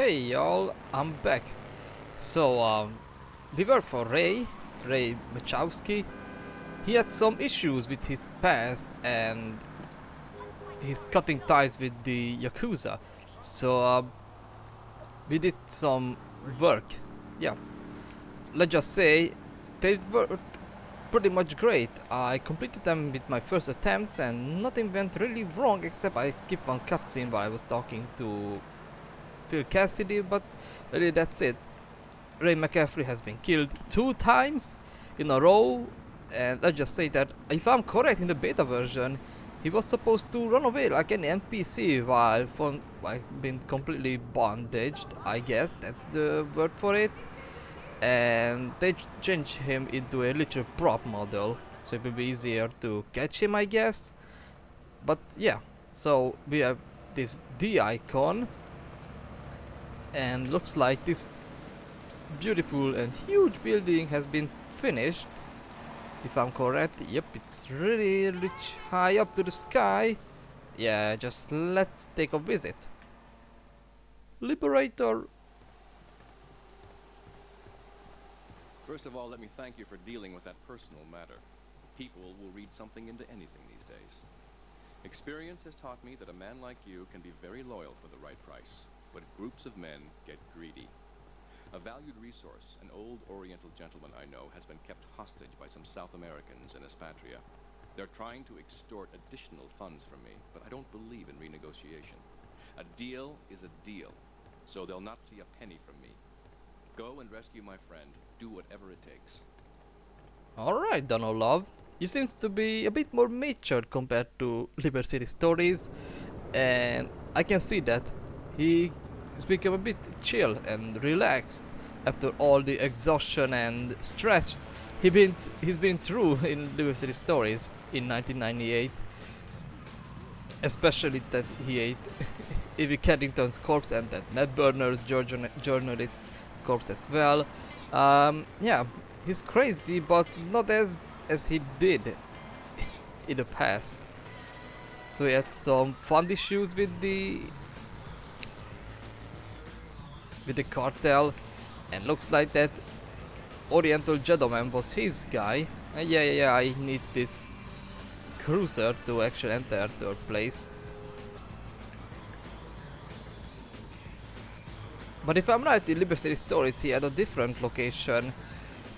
Hey y'all, I'm back. So, we work for Ray Machowski. He had some issues with his past and he's cutting ties with the Yakuza. So, we did some work. Yeah, let's just say they were pretty much great. I completed them with my first attempts and nothing went really wrong except I skipped one cutscene while I was talking to Phil Cassidy, but really that's it. Ray McCaffrey has been killed 2 times in a row, and let's just say that if I'm correct in the beta version, he was supposed to run away like any NPC while being completely bondaged. I guess that's the word for it. And they changed him into a literal prop model, so it will be easier to catch him, I guess. But yeah, so we have this D icon, and looks like this beautiful and huge building has been finished. If I'm correct, yep, it's really rich high up to the sky. Yeah, just let's take a visit. Liberator. First of all, let me thank you for dealing with that personal matter. People will read something into anything these days. Experience has taught me that a man like you can be very loyal for the right price, but groups of men get greedy. A valued resource, an old Oriental gentleman I know, has been kept hostage by some South Americans in Espatria. They're trying to extort additional funds from me, but I don't believe in renegotiation. A deal is a deal, so they'll not see a penny from me. Go and rescue my friend. Do whatever it takes. Alright, Donald. You seems to be a bit more matured compared to Liberty City Stories, and I can see that. He's become a bit chill and relaxed after all the exhaustion and stress he's been through in Liberty City Stories in 1998. Especially that he ate Evie Caddington's corpse and that Matt Burner's journalist corpse as well. Yeah, he's crazy, but not as he did in the past. So he had some fun issues with the cartel, and looks like that Oriental gentleman was his guy. Yeah, I need this cruiser to actually enter their place. But if I'm right, in Liberty City Stories he had a different location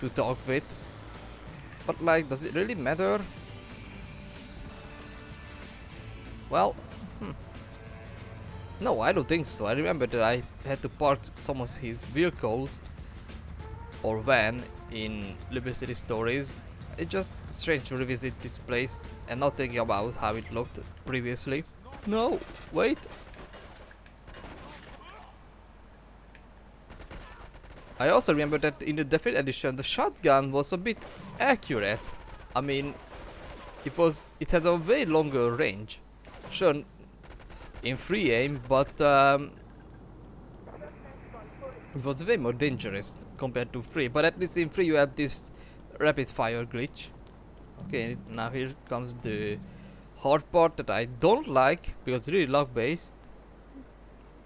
to talk with. But like, does it really matter? Well, no, I don't think so. I remember that I had to park some of his vehicles or van in Liberty City Stories. It's just strange to revisit this place and not thinking about how it looked previously. No, wait. I also remember that in the Definitive Edition the shotgun was a bit accurate. I mean, it had a way longer range. Sure, in free aim, but it was way more dangerous compared to free. But at least in free you have this rapid fire glitch. Okay, now here comes the hard part that I don't like because it's really luck based.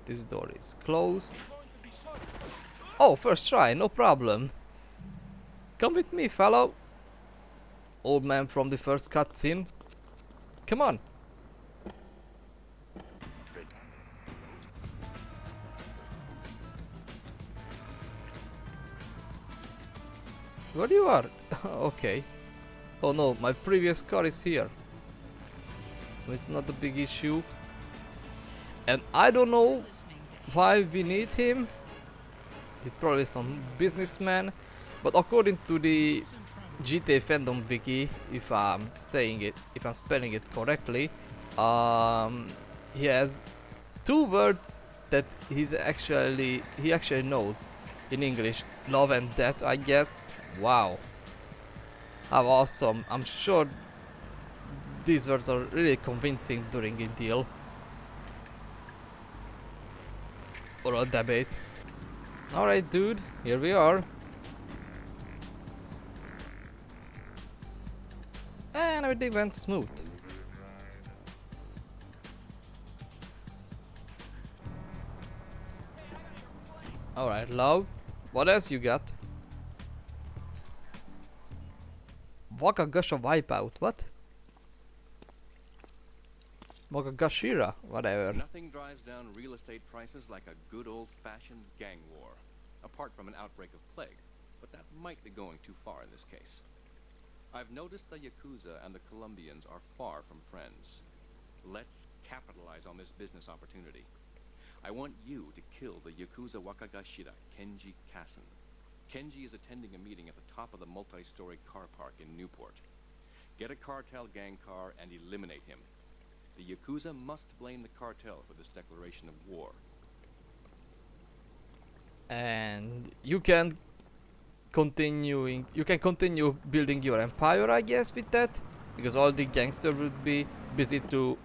This door is closed. Oh, first try, no problem. Come with me, fellow. Old man from the first cutscene. Come on. Where you are? Okay. Oh no, my previous car is here. It's not a big issue. And I don't know why we need him. He's probably some businessman. But according to the GTA fandom wiki, if I'm spelling it correctly, he has 2 words that he actually knows in English: love and death, I guess. Wow, how awesome! I'm sure these words are really convincing during a deal or a debate. Alright, dude, here we are. And everything went smooth. Alright, love. What else you got? Wakagasha Wipeout, what? Wakagashira, whatever. Nothing drives down real estate prices like a good old-fashioned gang war. Apart from an outbreak of plague. But that might be going too far in this case. I've noticed the Yakuza and the Colombians are far from friends. Let's capitalize on this business opportunity. I want you to kill the Yakuza Wakagashira, Kenji Kassen. Kenji is attending a meeting at the top of the multi-story car park in Newport. Get a cartel gang car and eliminate him. The Yakuza must blame the cartel for this declaration of war. And you can continue building your empire, I guess, with that, because all the gangsters would be busy to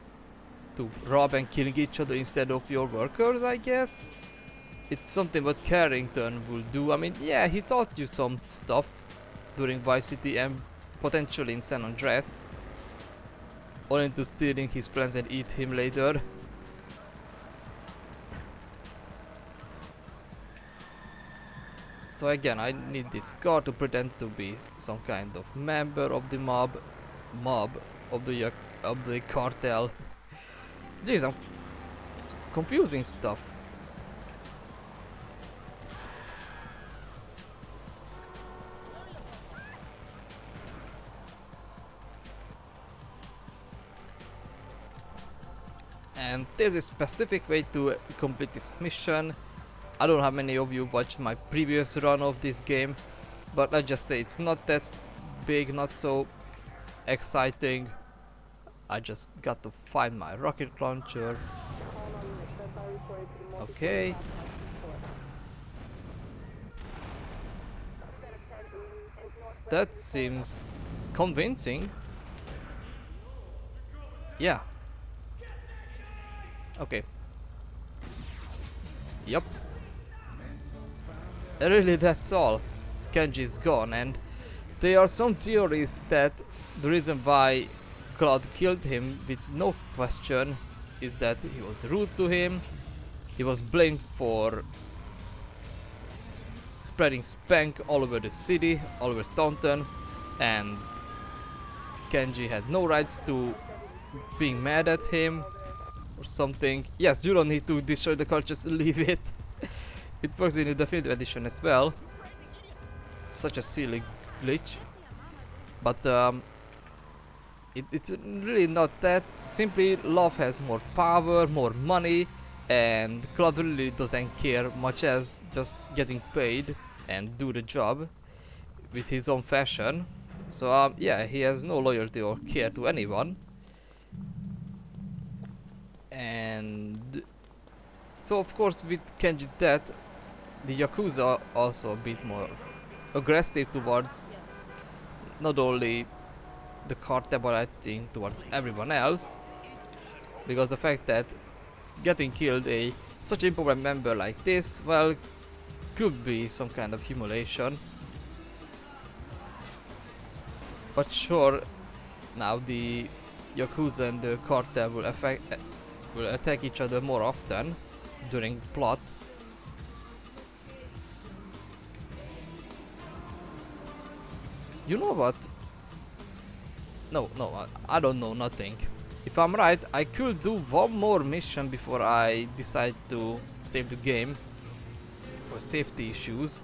rob and killing each other instead of your workers, I guess. It's something what Carrington will do. I mean, yeah, he taught you some stuff during Vice City and potentially in San Andreas, only to stealing his plans and eat him later. So again, I need this car to pretend to be some kind of member of the mob of the cartel. Jeez, it's confusing stuff. And there's a specific way to complete this mission. I don't know how many of you watched my previous run of this game, but I just say it's not that big, not so exciting. I just got to find my rocket launcher. Okay. That seems convincing. Yeah. Okay. Yup. Really, that's all. Kenji's gone, and there are some theories that the reason why Claude killed him with no question is that he was rude to him. He was blamed for spreading spank all over the city, all over Staunton, and Kenji had no rights to being mad at him or something. Yes, you don't need to destroy the car, just leave it. It works in the definitive edition as well. Such a silly glitch. But it's really not that. Simply love has more power, more money, and Claude really doesn't care much as just getting paid and do the job with his own fashion. So yeah, he has no loyalty or care to anyone. And so of course with Kenji's death, the Yakuza are also a bit more aggressive towards not only the cartel but I think towards everyone else, because the fact that getting killed such an important member like this, well, could be some kind of humiliation. But sure, now the Yakuza and the cartel will attack each other more often during plot. You know what? No, I don't know nothing. If I'm right, I could do one more mission before I decide to save the game for safety issues.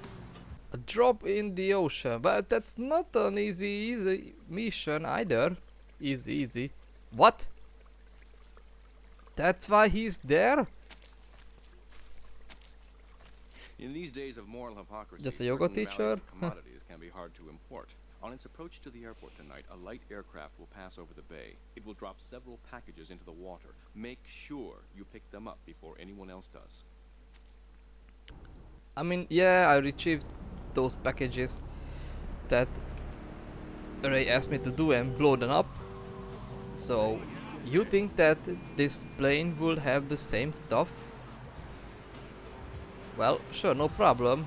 A drop in the ocean, but that's not an easy mission either. Easy. What? That's why he's there? In these days of moral hypocrisy, Just a yoga certain teacher? valuable commodities can be hard to import. On its approach to the airport tonight, a light aircraft will pass over the bay. It will drop several packages into the water. Make sure you pick them up before anyone else does. I mean, yeah, I retrieved those packages that Ray asked me to do and blow them up. So, you think that this plane will have the same stuff? Well, sure, no problem.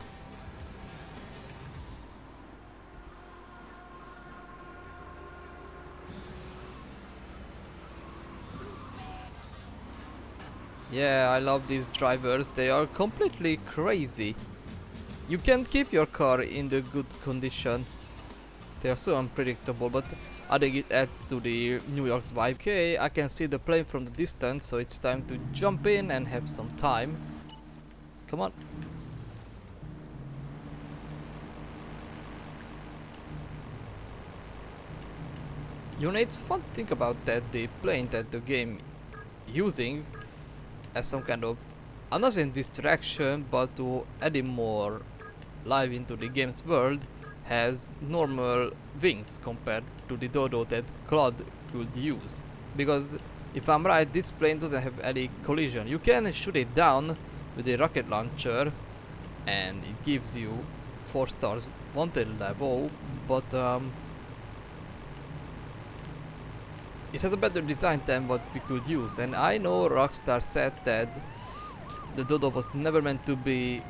Yeah, I love these drivers. They are completely crazy. You can keep your car in the good condition. They are so unpredictable, but I think it adds to the New York's vibe. Okay, I can see the plane from the distance, so it's time to jump in and have some time. Come on. You know, it's fun to think about that the plane that the game using as some kind of, I'm not saying distraction, but to add in more life into the game's world, has normal wings compared to the dodo that Claude could use. Because if I'm right, this plane doesn't have any collision. You can shoot it down with a rocket launcher and it gives you 4 stars wanted level, but it has a better design than what we could use. And I know Rockstar said that the dodo was never meant to be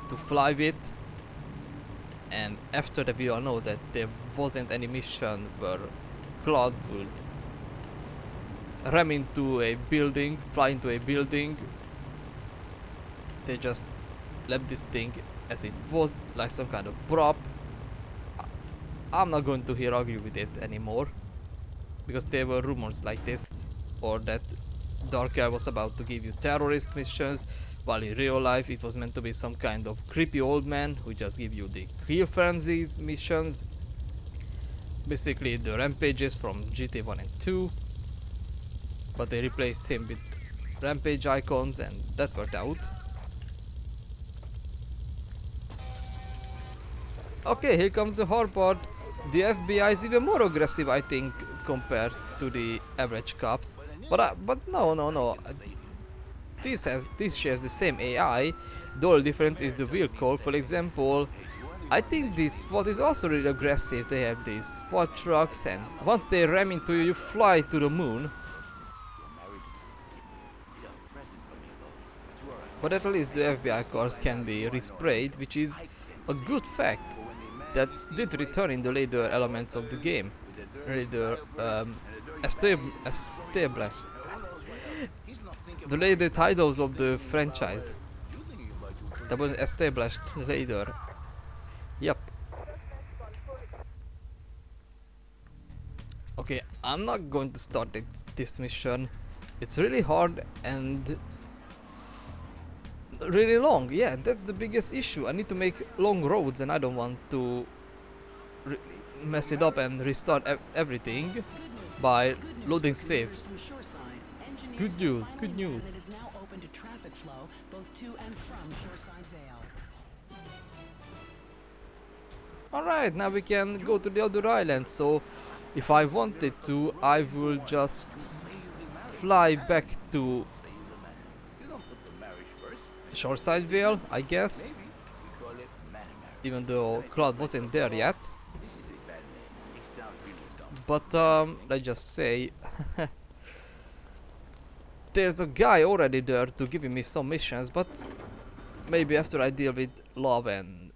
to fly with, and after that we all know that there wasn't any mission where Claude would ram into a building, fly into a building. They just left this thing as it was, like some kind of prop. I'm not going to here argue with it anymore, because there were rumors like this, or that Dark Guy was about to give you terrorist missions, while in real life it was meant to be some kind of creepy old man who just give you the kill frenzies missions. Basically the rampages from GTA 1 and 2, but they replaced him with rampage icons and that worked out. Okay, here comes the hard part. The FBI is even more aggressive, I think, compared to the average cops. But no. This shares the same AI. The only difference is the vehicle. For example, I think this SWAT is also really aggressive. They have these SWAT trucks, and once they ram into you, you fly to the moon. But at least the FBI cars can be resprayed, which is a good fact that did return in the later elements of the game. Later established. The later titles of the franchise. That was established later. Yep. Okay, I'm not going to start this mission. It's really hard and really long. Yeah, that's the biggest issue. I need to make long roads and I don't want to mess it up and restart everything by loading save. Good news, good news. It is now open to traffic flow both to and from Shoreside Vale. Alright, now we can go to the other island. So if I wanted to, I will just fly back to Shoreside Vale, I guess. Even though Claude wasn't there yet. But let's just say there's a guy already there to giving me some missions, but maybe after I deal with Love and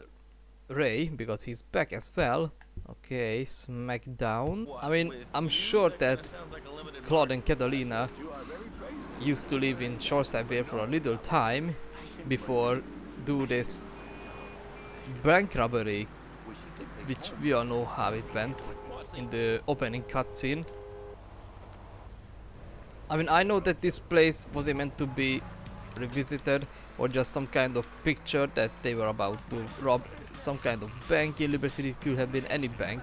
Ray, because he's back as well. Okay, Smackdown. I mean, I'm sure that Claude and Catalina used to live in Shoreside Vale for a little time before do this bank robbery, which we all know how it went in the opening cutscene. I mean, I know that this place wasn't meant to be revisited or just some kind of picture that they were about to rob some kind of bank in Liberty City. It could have been any bank.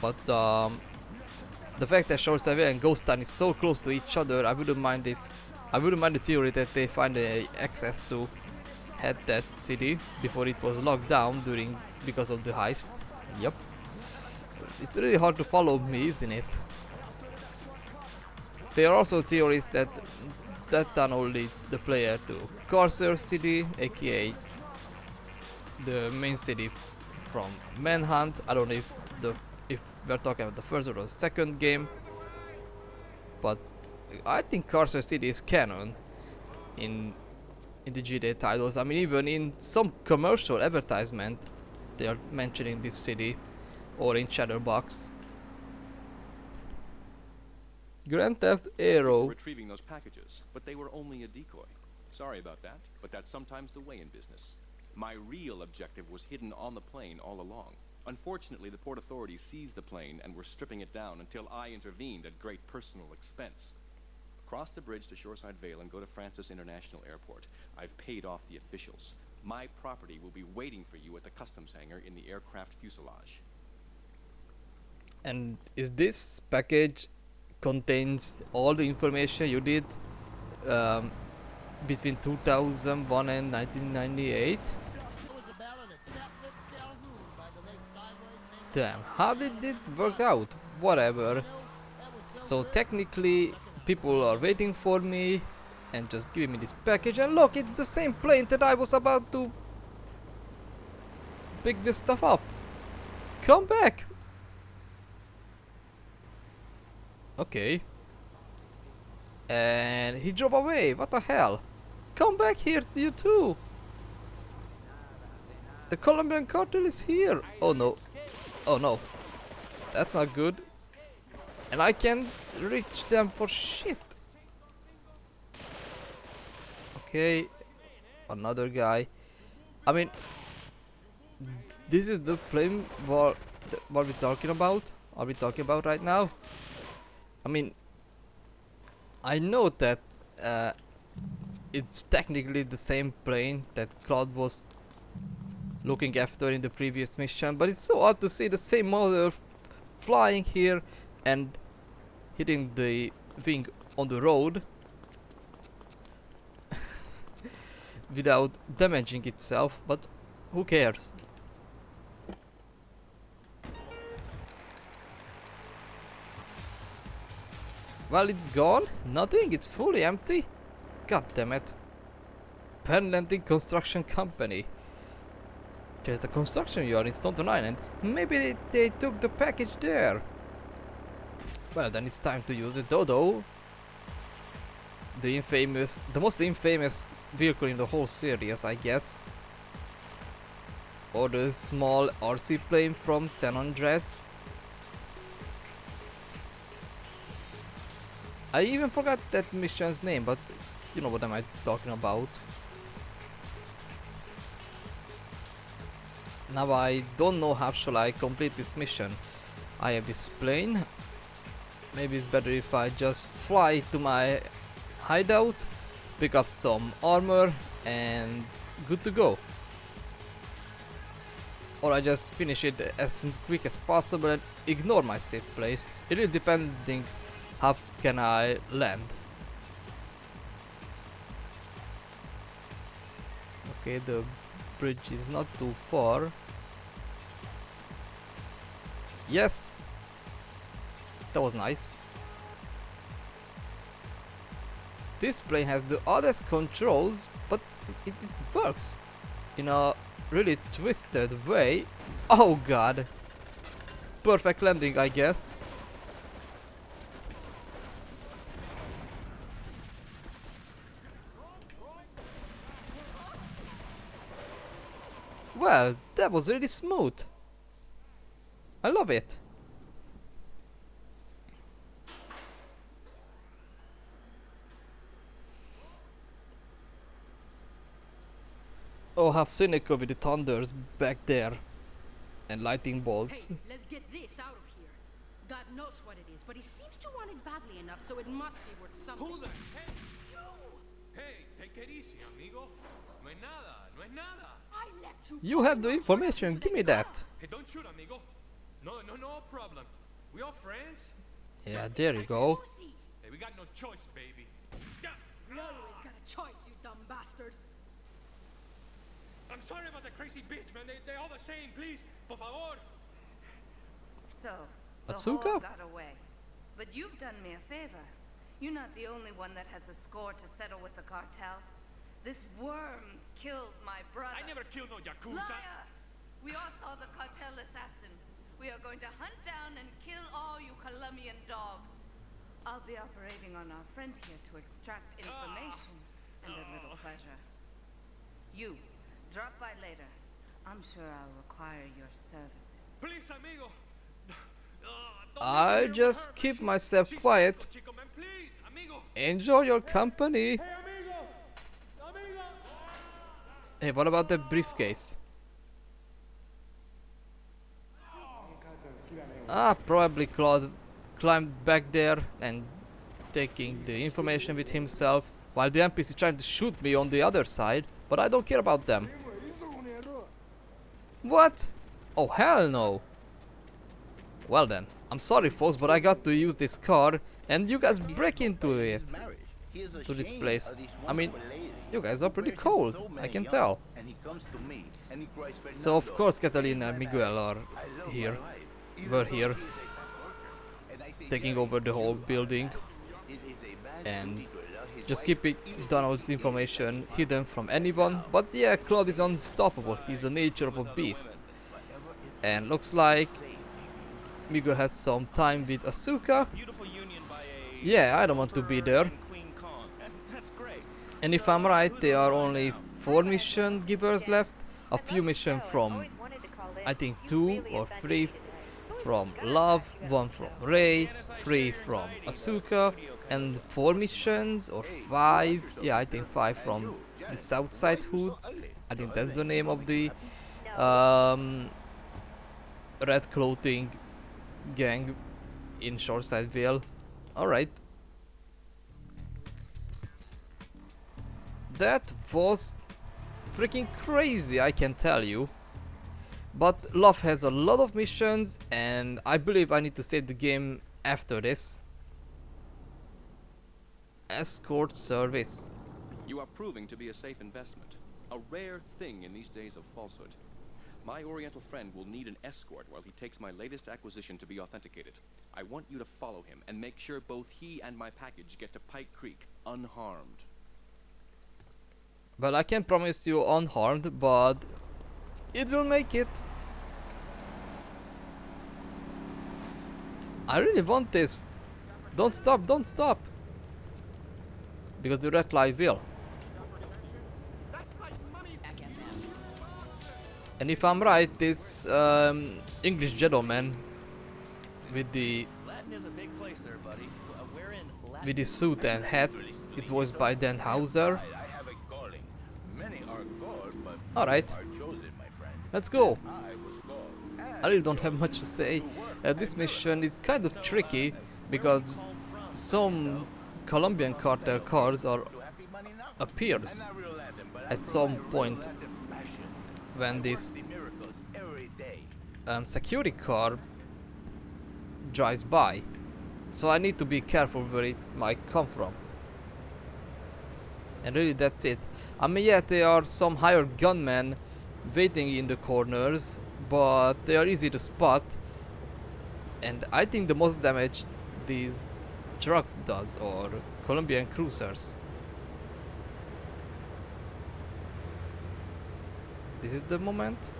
But the fact that Shoreside Vale and Ghost Town is so close to each other, I wouldn't mind the theory that they find access to head that city before it was locked down because of the heist. Yep. It's really hard to follow me, isn't it? There are also theories that that tunnel leads the player to Carcer City, aka the main city from Manhunt. I don't know if we're talking about the first or the second game, but I think Carcer City is canon in the GTA titles. I mean, even in some commercial advertisement, they are mentioning this city, or in Shadowbox. Grand Theft We were Aero. retrieving those packages, but they were only a decoy. Sorry about that, but that's sometimes the way in business. My real objective was hidden on the plane all along. Unfortunately, the port authorities seized the plane and were stripping it down until I intervened at great personal expense. Cross the bridge to Shoreside Vale and go to Francis International Airport. I've paid off the officials. My property will be waiting for you at the customs hangar in the aircraft fuselage. And is this package contains all the information you did um, between 2001 and 1998? Damn, how did it work out? Whatever. So technically, people are waiting for me and just giving me this package. And look, it's the same plane that I was about to pick this stuff up. Come back! Okay. And he drove away. What the hell? Come back here, you too. The Colombian cartel is here. Oh no. Oh no. That's not good. And I can't reach them for shit. Okay. Another guy. I mean, this is the plane what we're talking about. Are we talking about right now? I mean, I know that it's technically the same plane that Claude was looking after in the previous mission, but it's so odd to see the same model flying here and hitting the wing on the road without damaging itself, but who cares? Well, it's gone? Nothing? It's fully empty? God damn it. Penlanding Construction Company. There's the construction yard in Staunton Island. Maybe they took the package there. Well, then it's time to use a Dodo. The most infamous vehicle in the whole series, I guess. Or the small RC plane from San Andreas. I even forgot that mission's name, but you know what am I talking about. Now I don't know how shall I complete this mission. I have this plane. Maybe it's better if I just fly to my hideout, pick up some armor and good to go. Or I just finish it as quick as possible and ignore my safe place. It really depending how can I land. Okay, the bridge is not too far. Yes! That was nice. This plane has the oddest controls, but it works in a really twisted way. Oh god! Perfect landing, I guess. Well, that was really smooth. I love it. Oh, how cynical with the thunders back there. And lightning bolts. Hey, let's get this out of here. God knows what it is, but he seems to want it badly enough, so it must be worth something. Who the heck? Hey, take it easy, amigo. No es nada, no es nada. I left you. You have the information, give me that. Hey, don't shoot, amigo. No problem. We all friends? Yeah, there you go. Pussy. Hey, we got no choice, baby. Yeah. You always got a choice, you dumb bastard. I'm sorry about the crazy bitch, man. They're all the same, please. Por favor. So, the Asuka? whole got away. But you've done me a favor. You're not the only one that has a score to settle with the cartel. This worm killed my brother. I never killed no Yakuza. Liar! We all saw the cartel assassin. We are going to hunt down and kill all you Colombian dogs. I'll be operating on our friend here to extract information and a little pleasure. You, drop by later. I'm sure I'll require your services. Please, amigo. I just keep myself quiet. Enjoy your company. Hey, what about the briefcase? Ah, probably Claude climbed back there and taking the information with himself, while the NPC trying to shoot me on the other side, but I don't care about them. What? Oh, hell no. Well then, I'm sorry folks, but I got to use this car and you guys break into it, to this place. I mean, you guys are pretty cold, I can tell. So of course Catalina and Miguel are here, were here, taking over the whole building and just keeping Donald's information hidden from anyone. But yeah, Claude is unstoppable, he's the nature of a beast. And looks like Miguel has some time with Asuka. Yeah, I don't want to be there. And if I'm right, there are only 4 mission givers left. A few missions from, I think 2 or 3 from Love, 1 from Ray, 3 from Asuka, and 4 missions or 5, yeah I think 5 from the Southside Hoods. I think that's the name of the red clothing gang in Shoreside Vale. Alright. That was freaking crazy, I can tell you. But Love has a lot of missions and I believe I need to save the game after this. Escort service. You are proving to be a safe investment. A rare thing in these days of falsehood. My Oriental friend will need an escort while he takes my latest acquisition to be authenticated. I want you to follow him and make sure both he and my package get to Pike Creek unharmed. Well, I can't promise you unharmed, but it will make it. I really want this. Don't stop, don't stop. Because the red light will. And if I'm right, this English gentleman with the suit and hat, it's voiced by Dan Hauser. Alright, let's go. I really don't have much to say. This mission is kind of tricky because some Colombian cartel cars appears at some point when this security car drives by. So I need to be careful where it might come from. And really that's it. I mean, yeah, there are some hired gunmen waiting in the corners, but they are easy to spot. And I think the most damage these trucks does, or Colombian cruisers. This is the moment.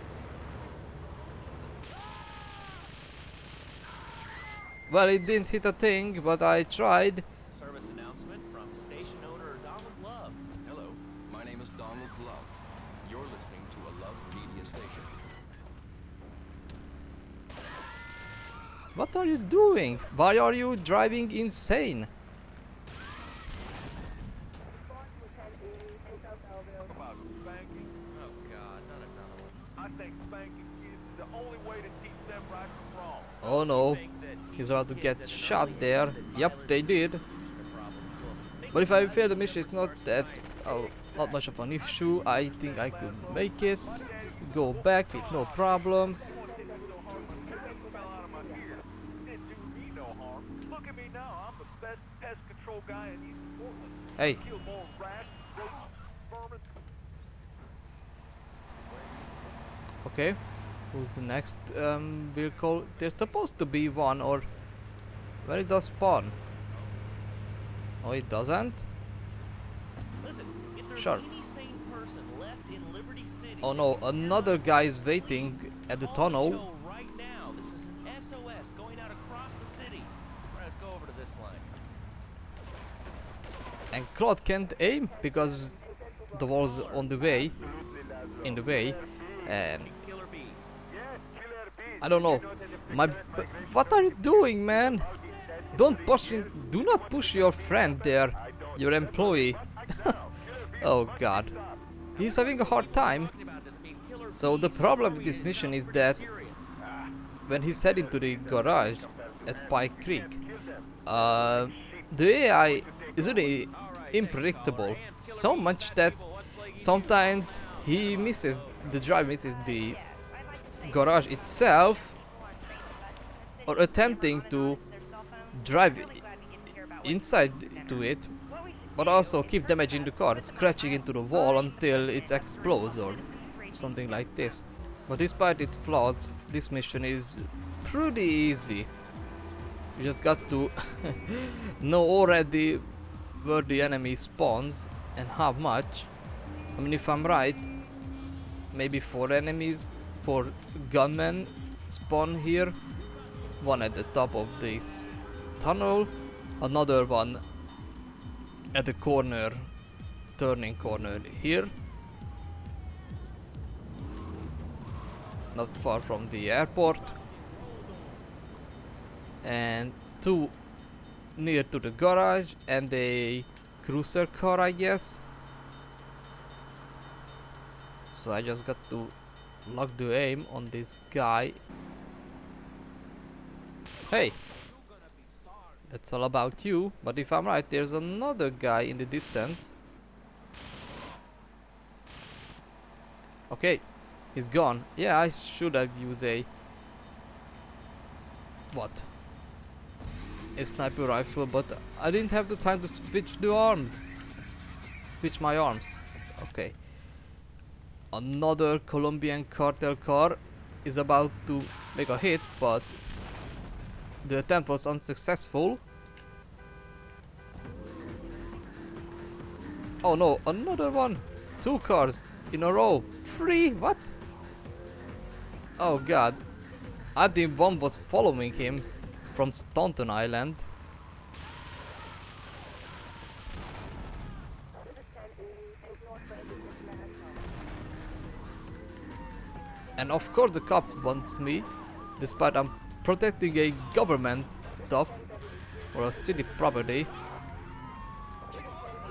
Well, it didn't hit a thing, but I tried. Service announcement from station owner Donald Love. Hello, my name is Donald Love. You're listening to a Love Media station. What are you doing? Why are you driving insane? About spanking? Oh God, not another one. I think spanking kids is the only way to teach them right from wrong. Oh no, he's about to get shot there. Yep, they did. But if I fail the mission, it's not that not much of an issue. I think I could make it. Go back with no problems. Look at me now. I'm the best pest control guy in East Portland. Hey, Kill more rats, rodents, vermin. okay. Who's the next vehicle? There's supposed to be one, or where it does spawn. Oh, it doesn't? Listen, if there's Sure. any sane person left in Liberty City, Oh no, another guy is waiting at the call tunnel. show right now. This is an SOS going out across the city. All right, let's go over to this line. And Claude can't aim because the wall's on the way, in the way, and Killer bees. I don't know. What are you doing, man? Don't push him. Do not push your friend there. your employee. Oh god. He's having a hard time. So the problem with this mission is that when he's heading to the garage at Pike Creek, the AI is really unpredictable. So much that sometimes the driver misses the garage itself, or attempting to drive inside to it, but also keep damaging the car, scratching into the wall until it explodes or something like this. But despite its flaws, this mission is pretty easy. You just got to know already where the enemy spawns and how much. I mean, if I'm right, maybe 4 gunmen spawn here. One at the top of this tunnel, another one at the corner, turning corner here, not far from the airport, and 2 near to the garage, and a cruiser car, I guess. So I just got to lock the aim on this guy. Hey, that's all about you. But if I'm right, there's another guy in the distance. Okay, he's gone. Yeah, I should have used a sniper rifle, but I didn't have the time to switch my arms. Okay, another Colombian cartel car is about to make a hit, but the attempt was unsuccessful. Oh no, another one! 2 cars in a row. 3? What? Oh god. I think one was following him from Staunton Island. And of course the cops want me, despite I'm protecting a government stuff or a city property,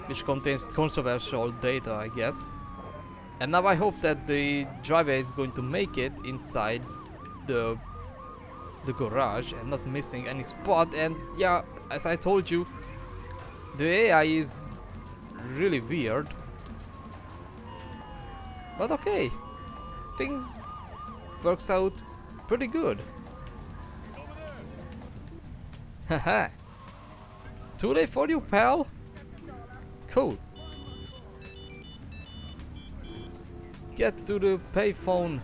which contains controversial data, I guess. And now I hope that the driver is going to make it inside the garage and not missing any spot. And yeah, as I told you, the AI is really weird, but okay, things works out pretty good. Haha. Too late for you, pal. Cool. Get to the payphone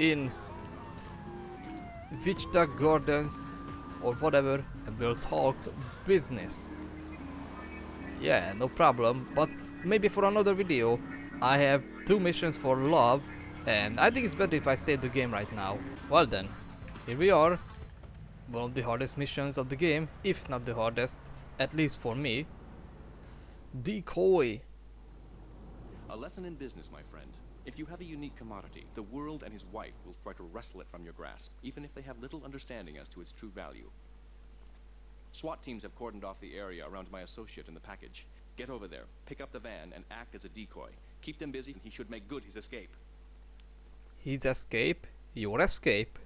in Wichita Gardens or whatever, and we'll talk business. Yeah, no problem, but maybe for another video. I have 2 missions for love, and I think it's better if I save the game right now. Well then, here we are. One of the hardest missions of the game, if not the hardest, at least for me. Decoy. A lesson in business, my friend. If you have a unique commodity, the world and his wife will try to wrestle it from your grasp, even if they have little understanding as to its true value. SWAT teams have cordoned off the area around my associate in the package. Get over there, pick up the van, and act as a decoy. Keep them busy, and he should make good his escape. His escape? Your escape?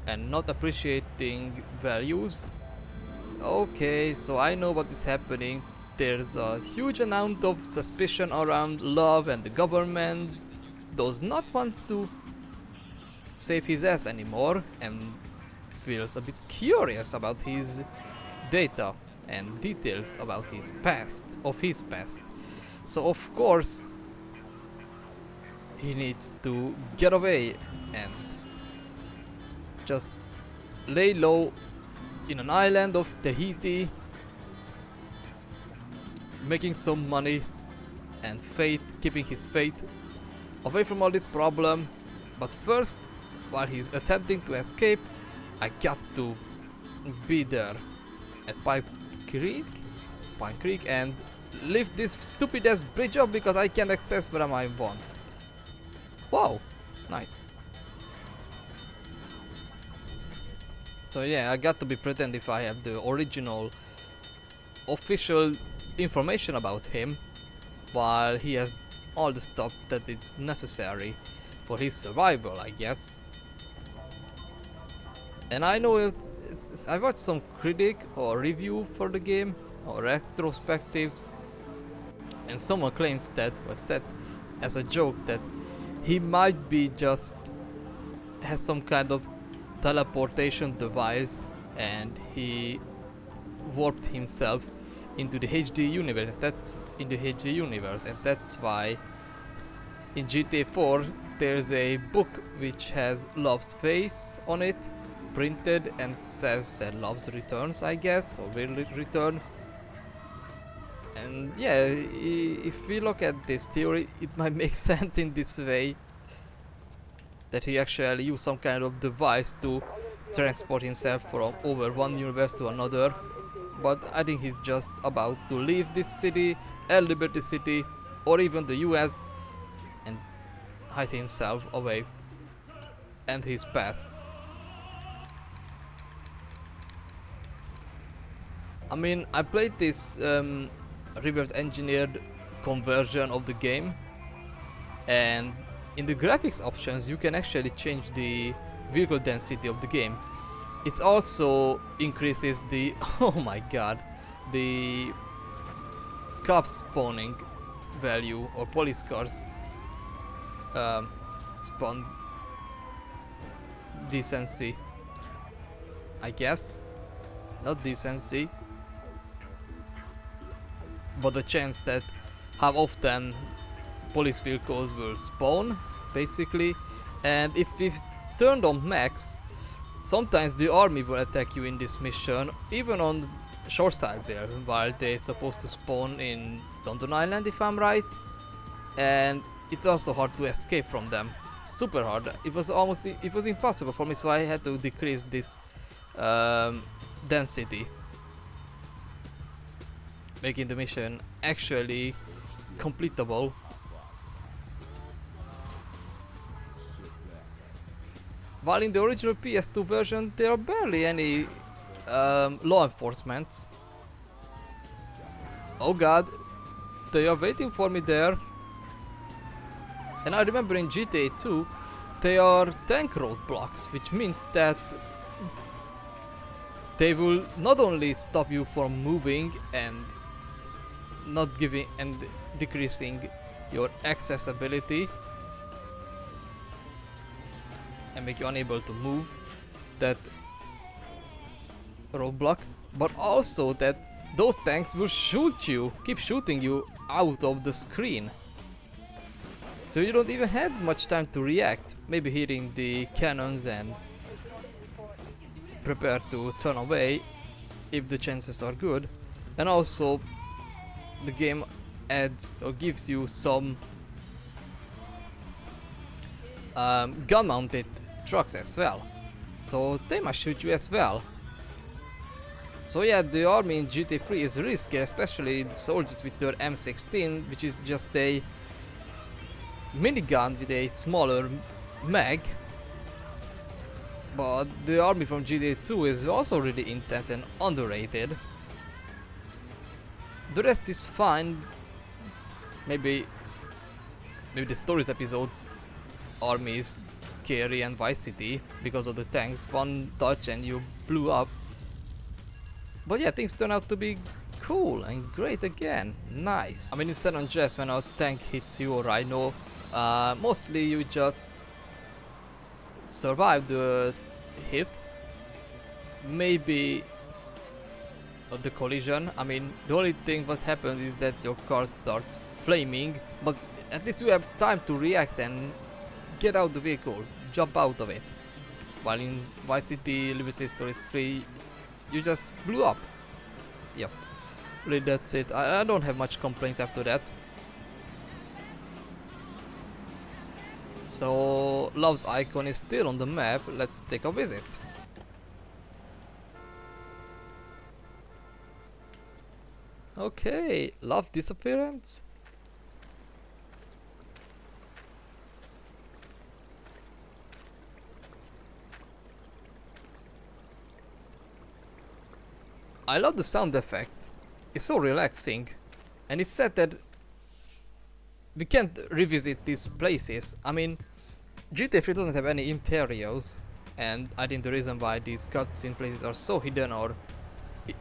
And not appreciating values? Okay, so I know what is happening. There's a huge amount of suspicion around Love, and the government does not want to save his ass anymore and feels a bit curious about his data and details about his past, So of course he needs to get away and just lay low in an island of Tahiti, making some money and keeping his fate away from all this problem. But first, while he's attempting to escape, I got to be there at Pine Creek and lift this stupid ass bridge up because I can't access where I want. Wow, nice. So yeah, I got to be pretend if I have the original official information about him, while he has all the stuff that is necessary for his survival, I guess. And I know I watched some critic or review for the game or retrospectives, and someone claims that was said as a joke that he might be just has some kind of teleportation device and he warped himself into the HD universe. That's in the HD universe, and that's why in GTA 4 there's a book which has Love's face on it, printed, and says that Love's returns, I guess, or will return. And yeah, if we look at this theory, it might make sense in this way, that he actually used some kind of device to transport himself from over one universe to another. But I think he's just about to leave this city, Liberty City, or even the US, and hide himself away and his past. I mean, I played this reverse engineered conversion of the game, and in the graphics options you can actually change the vehicle density of the game. It also increases the oh my god, the cop spawning value, or police cars spawn decency, I guess. Not decency, but the chance that how often police vehicles will spawn, basically. And if it's turned on max, sometimes the army will attack you in this mission, even on shoreside there, while they're supposed to spawn in London Island, if I'm right. And it's also hard to escape from them. Super hard. It was impossible for me, so I had to decrease this density, making the mission actually completable. While in the original PS2 version there are barely any law enforcement. Oh god, they are waiting for me there. And I remember in GTA 2 they are tank roadblocks, which means that they will not only stop you from moving and not giving and decreasing your accessibility and make you unable to move that roadblock, but also that those tanks will keep shooting you out of the screen. So you don't even have much time to react, maybe hitting the cannons and prepare to turn away if the chances are good. And also the game adds or gives you some gun mounted trucks as well, so they must shoot you as well. So yeah, the army in GTA 3 is really scary, especially the soldiers with their M16, which is just a minigun with a smaller mag. But the army from GTA 2 is also really intense and underrated. The rest is fine. Maybe the stories episodes army is scary and Vice City because of the tanks. One touch and you blew up. But yeah, things turn out to be cool and great again. Nice. I mean, in San Andreas, when a tank hits you or Rhino, mostly you just survive the hit. Maybe the collision. I mean, the only thing what happens is that your car starts flaming, but at least you have time to react and get out the vehicle, jump out of it. While in Vice City, Liberty Stories 3, you just blew up. Yep, really that's it. I don't have much complaints after that. So Love's icon is still on the map. Let's take a visit. Okay, Love disappearance. I love the sound effect. It's so relaxing. And it's sad that we can't revisit these places. I mean, GTA 3 doesn't have any interiors, and I think the reason why these cutscene places are so hidden or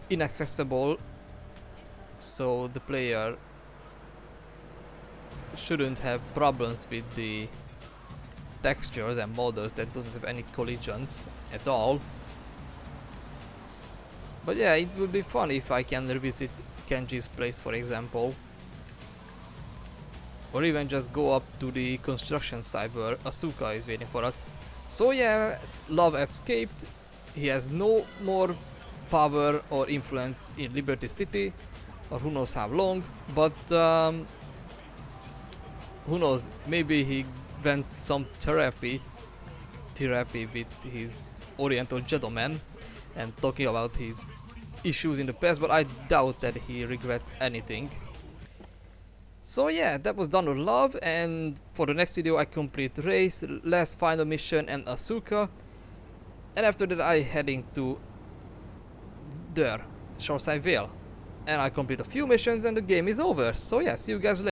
inaccessible, so the player shouldn't have problems with the textures and models that doesn't have any collisions at all. But yeah, it would be fun if I can revisit Kenji's place, for example. Or even just go up to the construction site where Asuka is waiting for us. So yeah, Love escaped. He has no more power or influence in Liberty City, or who knows how long, but who knows, maybe he went some therapy with his Oriental gentleman and talking about his issues in the past, but I doubt that he regret anything. So yeah, that was done with Love, and for the next video I complete Ray's last final mission and Asuka, and after that I heading to there, Shoreside Vale, and I complete a few missions and the game is over. So yeah, see you guys later.